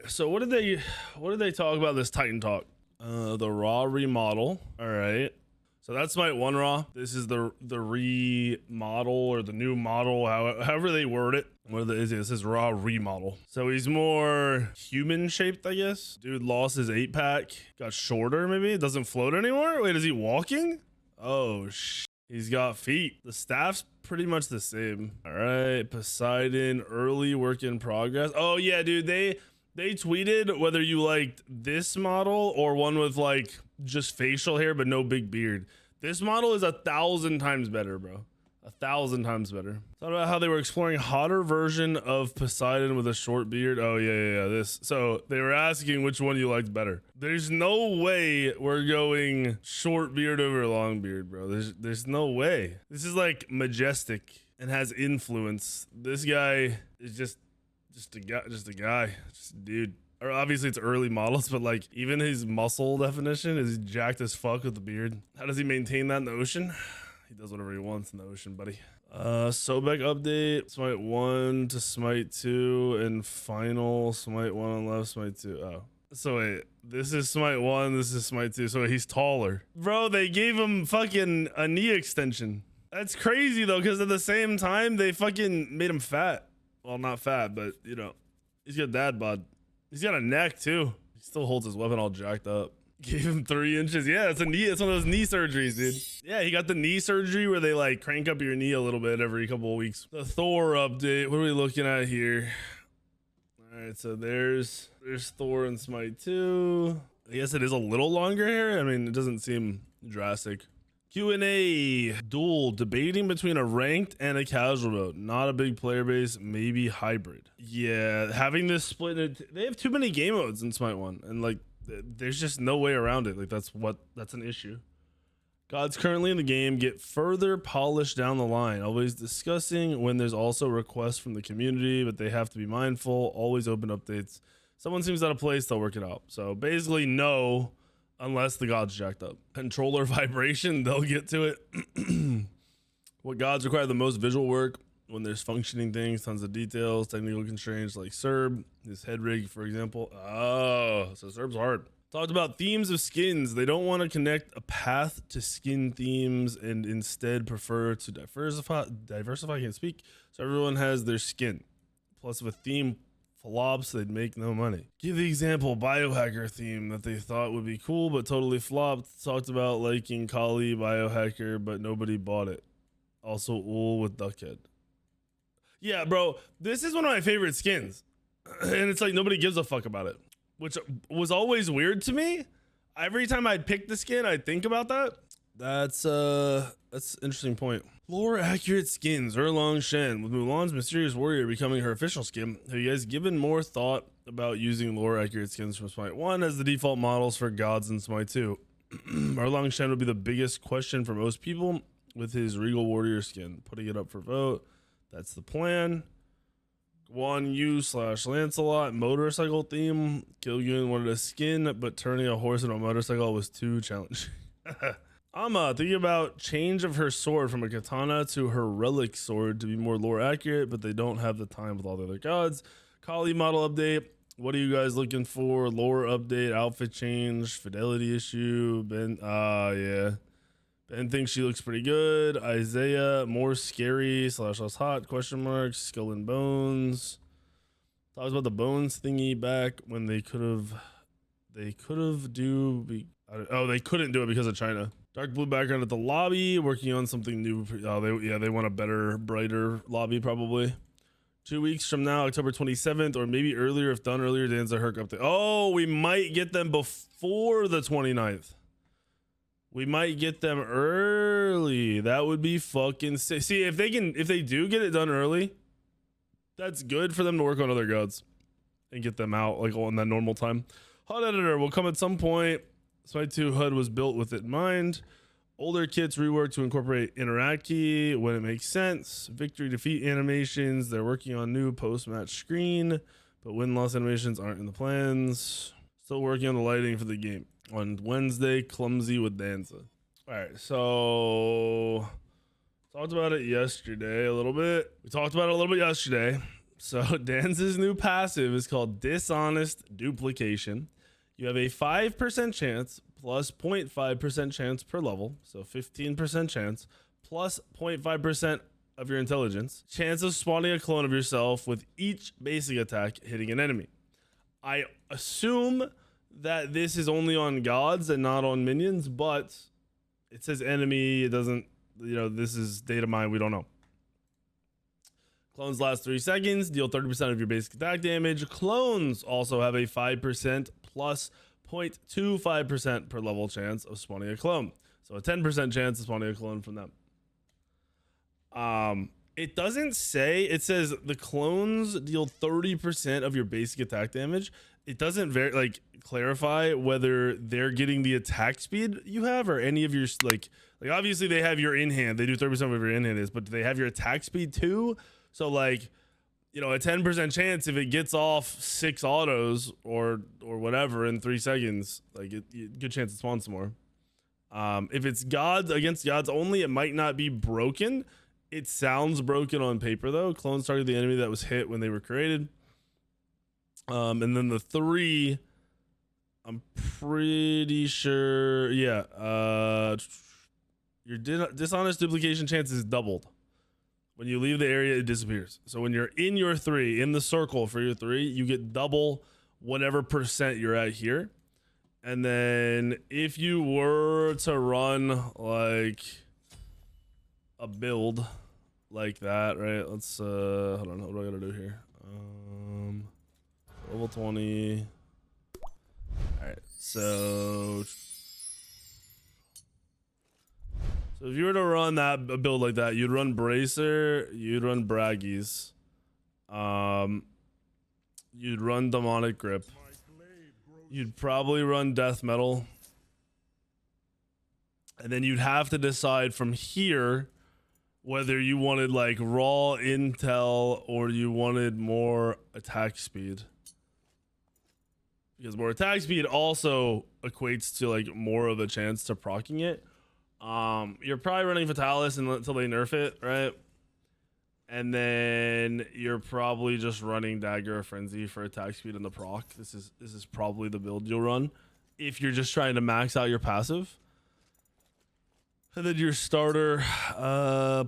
so what did they talk about this Titan talk? The Raw remodel. All right. So that's Smite 1 Raw. This is the remodel or the new model, however they word it. This is Raw remodel. So he's more human shaped, I guess. Dude lost his 8-pack, got shorter maybe. Doesn't float anymore. Wait, is he walking? Oh shit. He's got feet. The staff's pretty much the same. All right, Poseidon, early work in progress. Oh yeah, dude, they tweeted whether you liked this model or one with like just facial hair but no big beard. This model is 1,000 times better, bro. 1,000 times better. Thought about how they were exploring hotter version of Poseidon with a short beard. Oh yeah. This. So they were asking which one you liked better. There's no way we're going short beard over long beard, bro. There's no way. This is like majestic and has influence. This guy is just a guy, just a dude. Or obviously it's early models, but like even his muscle definition is jacked as fuck with the beard. How does he maintain that in the ocean? He does whatever he wants in the ocean, buddy. Sobek update, Smite 1 to Smite 2, and final Smite 1 on left, Smite 2. Oh, so wait, this is Smite 1, this is Smite 2. So he's taller. Bro, they gave him fucking a knee extension. That's crazy though, because at the same time, they fucking made him fat. Well, not fat, but you know, he's got dad bod. He's got a neck too. He still holds his weapon all jacked up. Gave him 3 inches. Yeah, it's a knee. It's one of those knee surgeries, dude. Yeah, he got the knee surgery where they like crank up your knee a little bit every couple of weeks. The Thor update. What are we looking at here? All right, so there's Thor in Smite 2. I guess it is a little longer here. I mean, it doesn't seem drastic. Q&A duel, debating between a ranked and a casual mode. Not a big player base, maybe hybrid. Yeah, having this split, they have too many game modes in Smite 1, and like there's just no way around it. Like that's an issue. Gods currently in the game get further polished down the line, always discussing when there's also requests from the community, but they have to be mindful, always open updates. Someone seems out of place, they'll work it out. So basically no, unless the gods jacked up. Controller vibration, they'll get to it. What gods require the most visual work? When there's functioning things, tons of details, technical constraints like Serb, his head rig, for example. Oh, so Serb's hard. Talked about themes of skins. They don't want to connect a path to skin themes and instead prefer to diversify, I can't speak, so everyone has their skin. Plus with theme flops, they'd make no money. Give the example, biohacker theme that they thought would be cool, but totally flopped. Talked about liking Kali biohacker, but nobody bought it. Also Ul with Duckhead. Yeah, bro, this is one of my favorite skins. And it's like nobody gives a fuck about it, which was always weird to me. Every time I'd pick the skin, I'd think about that. That's an interesting point. Lore accurate skins, Erlong Shen, with Mulan's Mysterious Warrior becoming her official skin. Have you guys given more thought about using lore accurate skins from Smite 1 as the default models for gods in Smite 2? Erlong Shen would be the biggest question for most people with his Regal Warrior skin. Putting it up for vote. That's the plan. Guan Yu / Lancelot motorcycle theme. Gilligan wanted a skin, but turning a horse into a motorcycle was too challenging. Amma thinking about change of her sword from a katana to her relic sword to be more lore accurate, but they don't have the time with all the other gods. Kali model update. What are you guys looking for? Lore update, outfit change, fidelity issue. Ben, yeah. Ben thinks she looks pretty good. Isaiah, more scary / less hot, question marks, skull and bones. Talks about the bones thingy back when they couldn't do it because of China. Dark blue background at the lobby, working on something new. They want a better, brighter lobby probably. 2 weeks from now, October 27th, or maybe earlier if done earlier, Danza Herc update. Oh, we might get them before the 29th. We might get them early. That would be fucking sick. See, if they do get it done early, that's good for them to work on other gods and get them out like on that normal time. HUD editor will come at some point. Smite 2 HUD was built with it in mind. Older kits reworked to incorporate interact key when it makes sense. Victory defeat animations. They're working on new post-match screen, but win-loss animations aren't in the plans. Still working on the lighting for the game. On Wednesday, clumsy with Danza. All right, so talked about it yesterday a little bit. We talked about it a little bit yesterday. So Danza's new passive is called Dishonest Duplication. You have a 5% chance plus 0.5% chance per level, so 15% chance plus 0.5% of your intelligence, chance of spawning a clone of yourself with each basic attack hitting an enemy. I assume that this is only on gods and not on minions, but it says enemy. It doesn't, this is data mine. We don't know. Clones last 3 seconds, deal 30% of your basic attack damage. Clones also have a 5% plus 0.25% per level chance of spawning a clone. So a 10% chance of spawning a clone from them. It doesn't say, it says the clones deal 30% of your basic attack damage. It doesn't clarify whether they're getting the attack speed you have or any of your like obviously they have your in hand. They do 30% of your in hand is, but do they have your attack speed too? So a 10% chance if it gets off 6 autos or whatever in 3 seconds, good chance it spawns some more. If it's gods against gods only, it might not be broken. It sounds broken on paper though. Clones target the enemy that was hit when they were created. And then the 3, I'm pretty sure, yeah. Your dishonest duplication chance is doubled. When you leave the area, it disappears. So when you're in your 3, in the circle for your 3, you get double whatever percent you're at here. And then if you were to run like a build like that, right? Let's hold on, what do I gotta do here? Level 20. All right, so if you were to run a build like that, you'd run Bracer, you'd run Braggies, you'd run Demonic Grip, you'd probably run Death Metal, and then you'd have to decide from here whether you wanted raw intel or you wanted more attack speed. Because more attack speed also equates to more of a chance to proccing it. You're probably running Fatalis until they nerf it, right? And then you're probably just running Dagger or Frenzy for attack speed and the proc. This is probably the build you'll run if you're just trying to max out your passive. And then your starter, I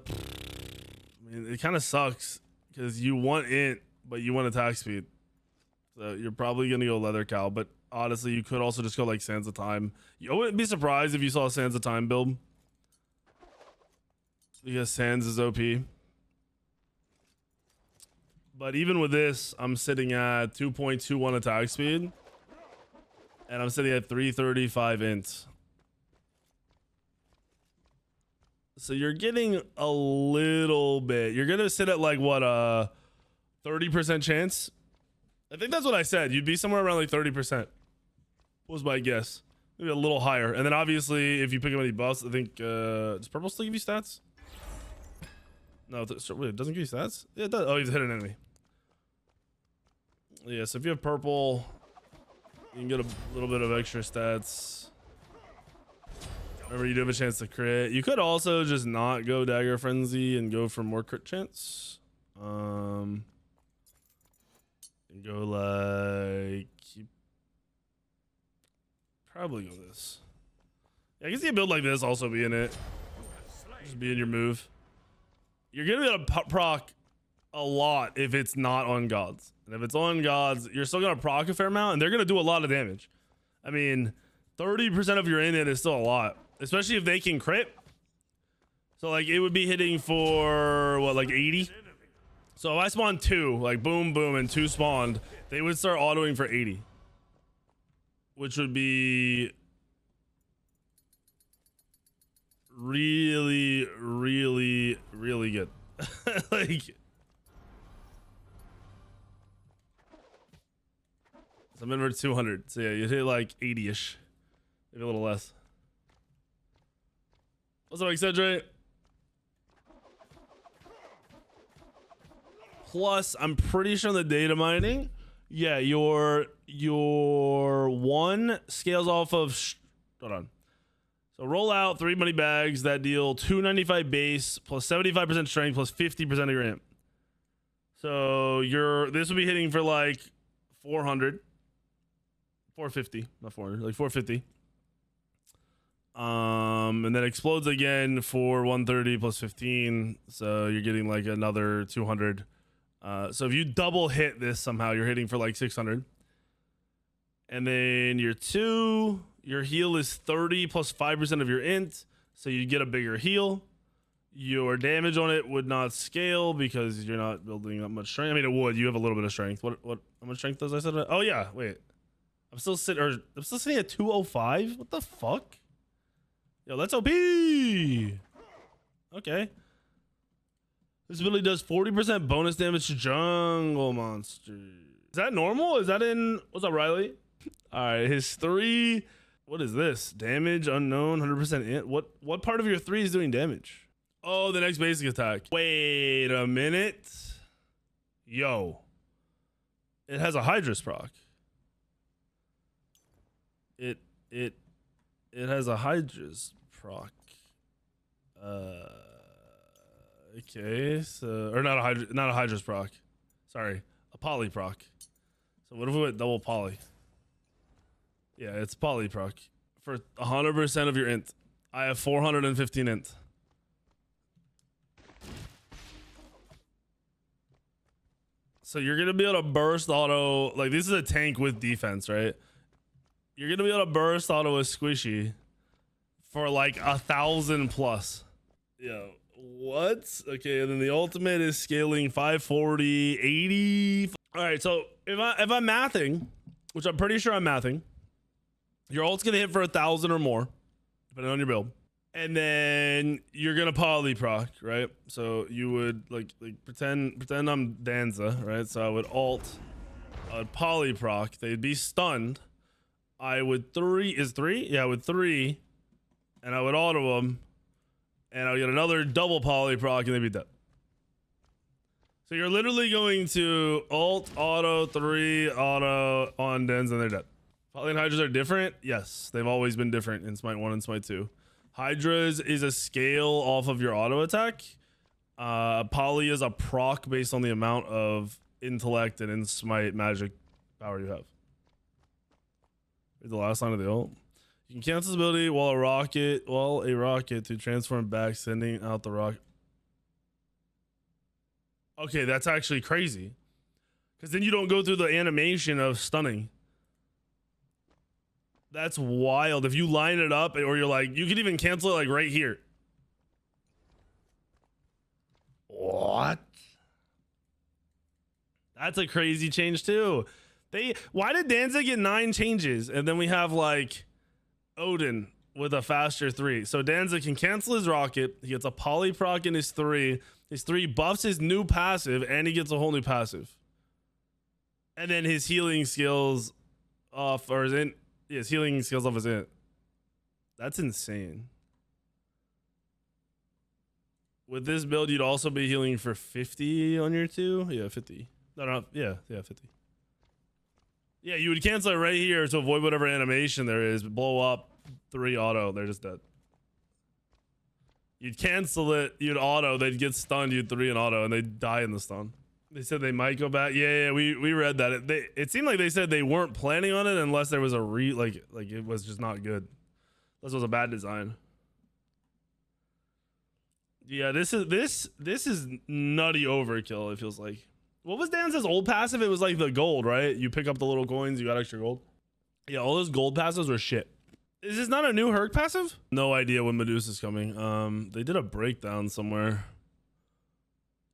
mean, it kind of sucks because you want int, but you want attack speed. So you're probably gonna go Leather Cow, but honestly, you could also just go Sands of Time. You wouldn't be surprised if you saw a Sands of Time build. Because Sands is OP. But even with this, I'm sitting at 2.21 attack speed. And I'm sitting at 335 int. So you're getting a little bit. You're gonna sit at 30% chance. I think that's what I said. You'd be somewhere around 30%. Was my guess. Maybe a little higher. And then obviously, if you pick up any buffs, I think does purple still give you stats? No, wait, it doesn't give you stats. Yeah, it does. Oh, you've hit an enemy. Yeah, so if you have purple, you can get a little bit of extra stats. Remember, you do have a chance to crit. You could also just not go Dagger Frenzy and go for more crit chance. And go probably go this. Yeah, I can see a build like this also be in it. Just be in your move. You're gonna be able to proc a lot if it's not on gods. And if it's on gods, you're still gonna proc a fair amount, and they're gonna do a lot of damage. I mean, 30% of your in it is still a lot, especially if they can crit. So it would be hitting for what, 80? So if I spawned 2, boom, boom, and 2 spawned, they would start autoing for 80. Which would be really, really, really good. So I'm in for 200. So yeah, you'd hit 80-ish. Maybe a little less. What's up, Excedre? Plus, I'm pretty sure the data mining, yeah, your 1 scales off of, hold on. So roll out 3 money bags that deal 295 base plus 75% strength plus 50% of your imp. So this will be hitting for like 400, 450, not 400, like 450. And then explodes again for 130 plus 15. So you're getting like another 200. So if you double hit this somehow, you're hitting for like 600. And then your heal is 30 plus 5% of your int. So you get a bigger heal. Your damage on it would not scale because you're not building that much strength. I mean, it would. You have a little bit of strength. How much strength does I said? Oh yeah, wait. I'm still sitting at 205. What the fuck? Yo, that's OP. Okay. This ability does 40% bonus damage to jungle monsters. Is that normal? Is that in? What's up, Riley? All right, his 3. What is this? Damage unknown, 100% int. What part of your 3 is doing damage? Oh, the next basic attack. Wait a minute. Yo. It has a Hydra's proc. It has a Hydra's proc. Okay, so or not a Hydra's proc. Sorry, a poly proc. So what if we went double poly? Yeah, it's poly proc for 100% of your int. I have 415 int. So you're gonna be able to burst auto, like this is a tank with defense, right? You're gonna be able to burst auto a squishy for like 1,000 plus. Yo, what? Okay, and then the ultimate is scaling 540, 80. All right, so if I'm mathing, which I'm pretty sure I'm mathing, your ult's gonna hit for 1,000 or more, depending on your build. And then you're gonna poly proc, right? So you would like pretend I'm Danza, right? So I would poly proc. They'd be stunned. I would 3, yeah, I would 3, and I would auto them, and I would get another double poly proc, and they'd be dead. So you're literally going to ult, auto, 3, auto on Danza, and they're dead. Poly and Hydras are different. Yes, they've always been different in Smite 1 and Smite 2. Hydra's is a scale off of your auto attack. Poly is a proc based on the amount of intellect and in Smite magic power you have. Read the last line of the ult. You can cancel this ability while a rocket to transform back, sending out the rocket. Okay, that's actually crazy. Because then you don't go through the animation of stunning. That's wild. If you line it up, or you're like, you could even cancel it like right here. What? That's a crazy change too. Why did Danza get 9 changes and then we have like Odin with a faster 3? So Danza can cancel his rocket. He gets a poly proc in his 3. His 3 buffs his new passive, and he gets a whole new passive. And then his healing skills off, or his healing skills off his int. That's insane. With this build, you'd also be healing for 50 on your 2. Yeah, 50. No, yeah, 50. Yeah, you would cancel it right here to avoid whatever animation there is. Blow up, 3 auto. They're just dead. You'd cancel it. You'd auto. They'd get stunned. You'd 3 and auto, and they'd die in the stun. They said they might go back. Yeah, we read that. It seemed like they said they weren't planning on it unless there was a like it was just not good. This was a bad design. Yeah, this is nutty overkill. It feels like. What was Danza's old passive? It was like the gold, right? You pick up the little coins, you got extra gold. Yeah, all those gold passives were shit. Is this not a new Herc passive? No idea when Medusa's coming. They did a breakdown somewhere.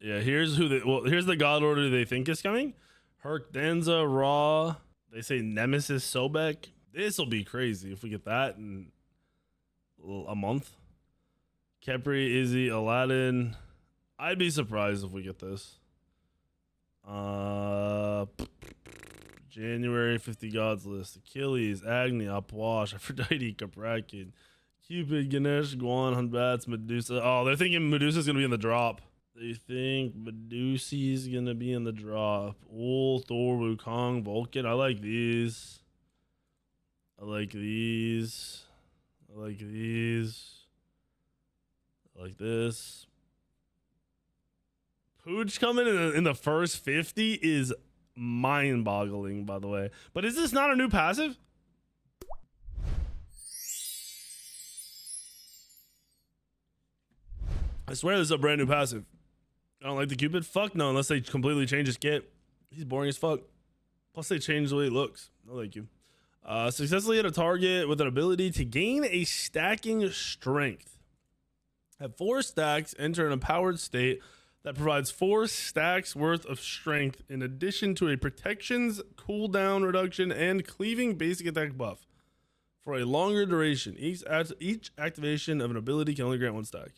Yeah, here's the god order they think is coming. Herc, Danza, Raw. They say Nemesis, Sobek. This will be crazy if we get that in a month. Kepri, Izzy, Aladdin. I'd be surprised if we get this. January 50 gods list. Achilles, Agni, Apwash, Aphrodite, Caprakin, Cupid, Ganesh, Guan, Hunbats, Medusa. Oh, they're thinking Medusa's gonna be in the drop. They think Medusa's gonna be in the drop. Ul, Thor, Wukong, Vulcan. I like these. I like these. I like these. I like this. Pooch coming in the first 50 is mind-boggling, by the way. But is this not a new passive? I swear this is a brand new passive. I don't like the Cupid. Fuck no, unless they completely change his kit. He's boring as fuck. Plus they change the way he looks. No thank you. Successfully hit a target with an ability to gain a stacking strength. Have 4 stacks, enter an empowered state that provides 4 stacks worth of strength in addition to a protections, cooldown reduction, and cleaving basic attack buff for a longer duration. Each activation of an ability can only grant 1 stack.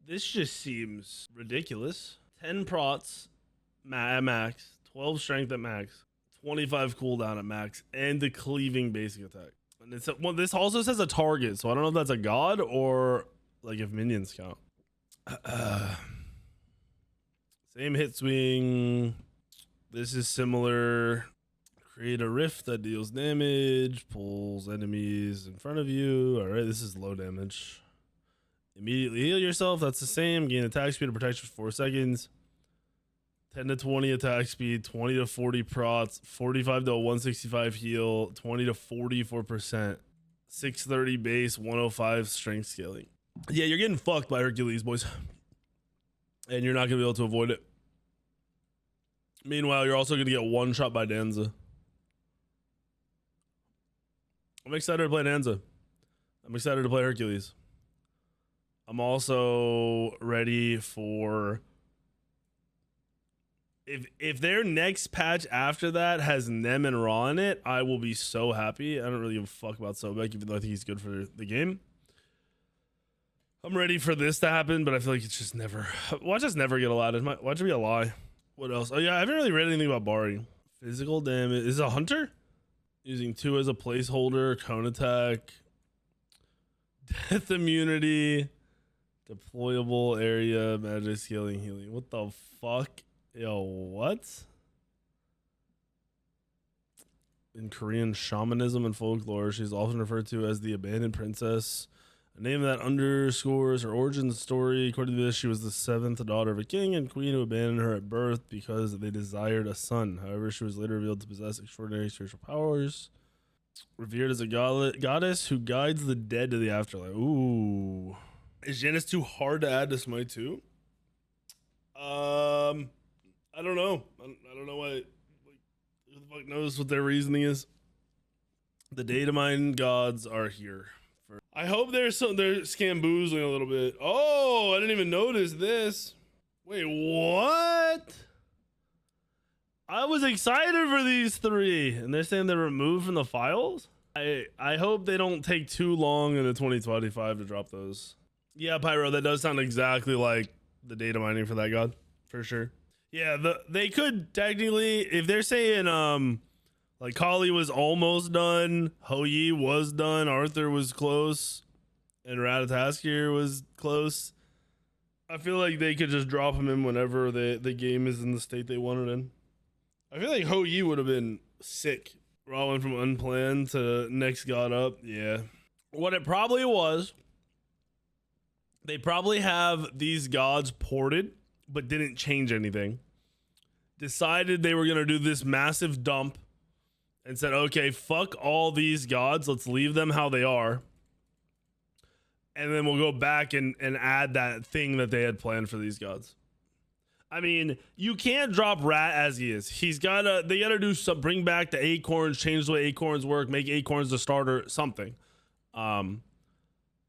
This just seems ridiculous. 10 prots at max, 12 strength at max, 25 cooldown at max, and the cleaving basic attack. And it's well, this also says a target, so I don't know if that's a god or like if minions count. Same hit swing. This is similar. Create a rift that deals damage, pulls enemies in front of you. All right, this is low damage. Immediately heal yourself. That's the same. Gain attack speed and protection for 4 seconds. 10 to 20 attack speed, 20 to 40 prots, 45 to 165 heal, 20 to 44%, 630 base, 105 strength scaling. Yeah, you're getting fucked by Hercules, boys. And you're not going to be able to avoid it. Meanwhile, you're also going to get one shot by Danza. I'm excited to play Danza. I'm excited to play Hercules. I'm also ready for... If their next patch after that has Nem and Ra in it, I will be so happy. I don't really give a fuck about Sobek, even though I think he's good for the game. I'm ready for this to happen, but I feel like it's just never... Watch us never get allowed. Watch it be a lie. What else? Oh yeah, I haven't really read anything about Bari. Physical damage. Is it a hunter? Using 2 as a placeholder. Cone attack. Death immunity. Deployable area. Magic scaling healing. What the fuck? Yo, what? In Korean shamanism and folklore, she's often referred to as the abandoned princess, a name that underscores her origin story. According to this, she was the 7th daughter of a king and queen who abandoned her at birth because they desired a son. However, she was later revealed to possess extraordinary spiritual powers. Revered as a goddess who guides the dead to the afterlife. Ooh. Is Janice too hard to add to Smite 2? I don't know. I don't know why. Like, who the fuck knows what their reasoning is? The Datamining gods are here. I hope they're scamboozling a little bit. Oh, I didn't even notice this. Wait, what? I was excited for these 3, and they're saying they're removed from the files. I hope they don't take too long in the 2025 to drop those. Yeah, Pyro, that does sound exactly like the data mining for that god, for sure. Yeah, they could technically, if they're saying like Kali was almost done, Hou-Yi was done, Arthur was close, and Ratataskier was close, I feel like they could just drop him in whenever the game is in the state they want it in. I feel like Hou-Yi would have been sick. Raw went from unplanned to next god up. Yeah. What it probably was, they probably have these gods ported, but didn't change anything. Decided they were going to do this massive dump and said, okay, fuck all these gods. Let's leave them how they are. And then we'll go back and add that thing that they had planned for these gods. I mean, you can't drop Rat as he is. They gotta do some, bring back the acorns, change the way acorns work, make acorns the starter, something.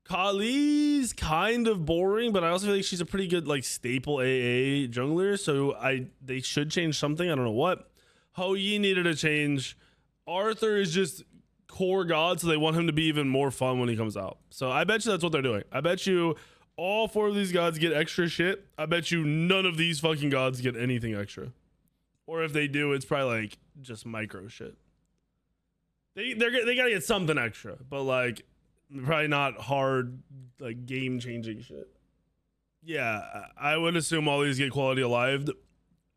Kali's kind of boring, but I also feel like she's a pretty good like staple AA jungler, so they should change something. I don't know what. Hou-Yi needed a change. Arthur is just core god, so they want him to be even more fun when he comes out. So I bet you that's what they're doing. I bet you all 4 of these gods get extra shit. I bet you none of these fucking gods get anything extra. Or if they do, it's probably like just micro shit. They gotta get something extra, but like probably not hard like game changing shit. Yeah, I would assume all these get quality alived,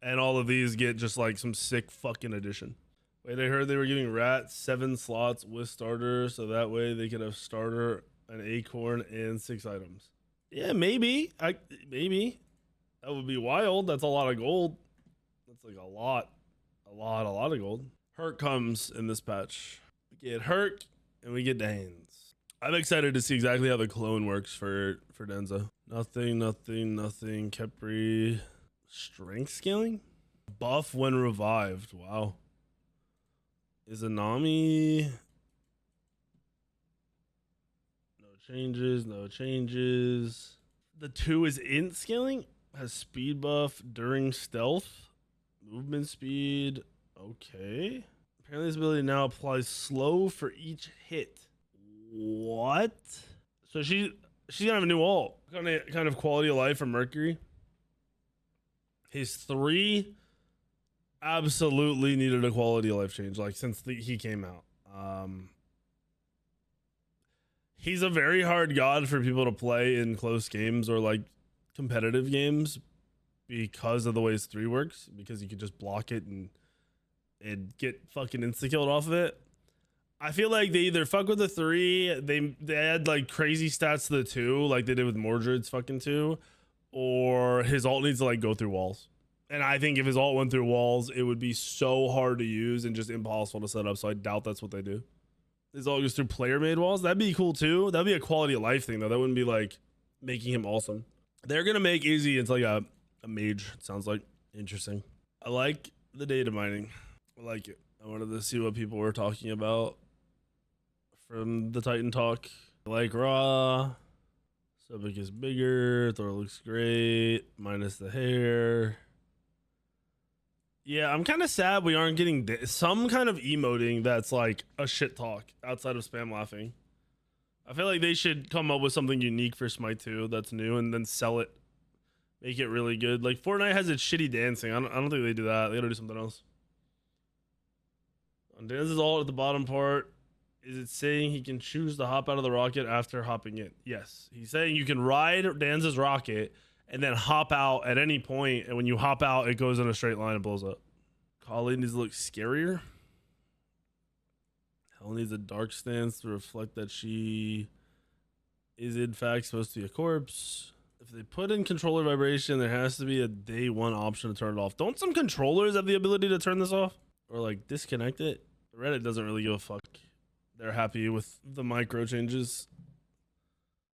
and all of these get just like some sick fucking addition. Wait, I heard they were giving Rat 7 slots with starter, so that way they could have starter, an acorn, and 6 items. Yeah, maybe. Maybe. That would be wild. That's a lot of gold. That's like a lot of gold. Herc comes in this patch. We get Herc and we get Danza. I'm excited to see exactly how the clone works for Danza. Nothing. Capri. Strength scaling? Buff when revived. Wow. Izanami. No changes. The 2 is int scaling. Has speed buff during stealth. Movement speed. Okay. Apparently this ability now applies slow for each hit. What? So she's gonna have a new ult. Kind of quality of life from Mercury. His 3 absolutely needed a quality of life change, like since he came out. He's a very hard god for people to play in close games or like competitive games because of the way his 3 works, because you could just block it and get fucking insta-killed off of it. I feel like they either fuck with the 3, they add like crazy stats to the 2, like they did with Mordred's fucking 2, or his ult needs to like go through walls. And I think if his ult went through walls, it would be so hard to use and just impossible to set up. So I doubt that's what they do. His ult goes through player-made walls. That'd be cool too. That'd be a quality of life thing though. That wouldn't be like making him awesome. They're gonna make Izzy into like a mage. It sounds like interesting. I like the data mining. I like it. I wanted to see what people were talking about from the Titan talk. I like Raw. Sobek is bigger. Thor looks great. Minus the hair. Yeah, I'm kind of sad we aren't getting some kind of emoting that's like a shit talk outside of spam laughing. I feel like they should come up with something unique for Smite 2 that's new and then sell it. Make it really good. Like Fortnite has its shitty dancing. I don't think they do that. They gotta do something else. On Danza's ult at the bottom part, is it saying he can choose to hop out of the rocket after hopping in? Yes. He's saying you can ride Danza's rocket and then hop out at any point, and when you hop out, it goes in a straight line and blows up. Kali needs to look scarier. Hell needs a dark stance to reflect that she is in fact supposed to be a corpse. If they put in controller vibration, there has to be a day 1 option to turn it off. Don't some controllers have the ability to turn this off? Or like disconnect it? Reddit doesn't really give a fuck. They're happy with the micro changes.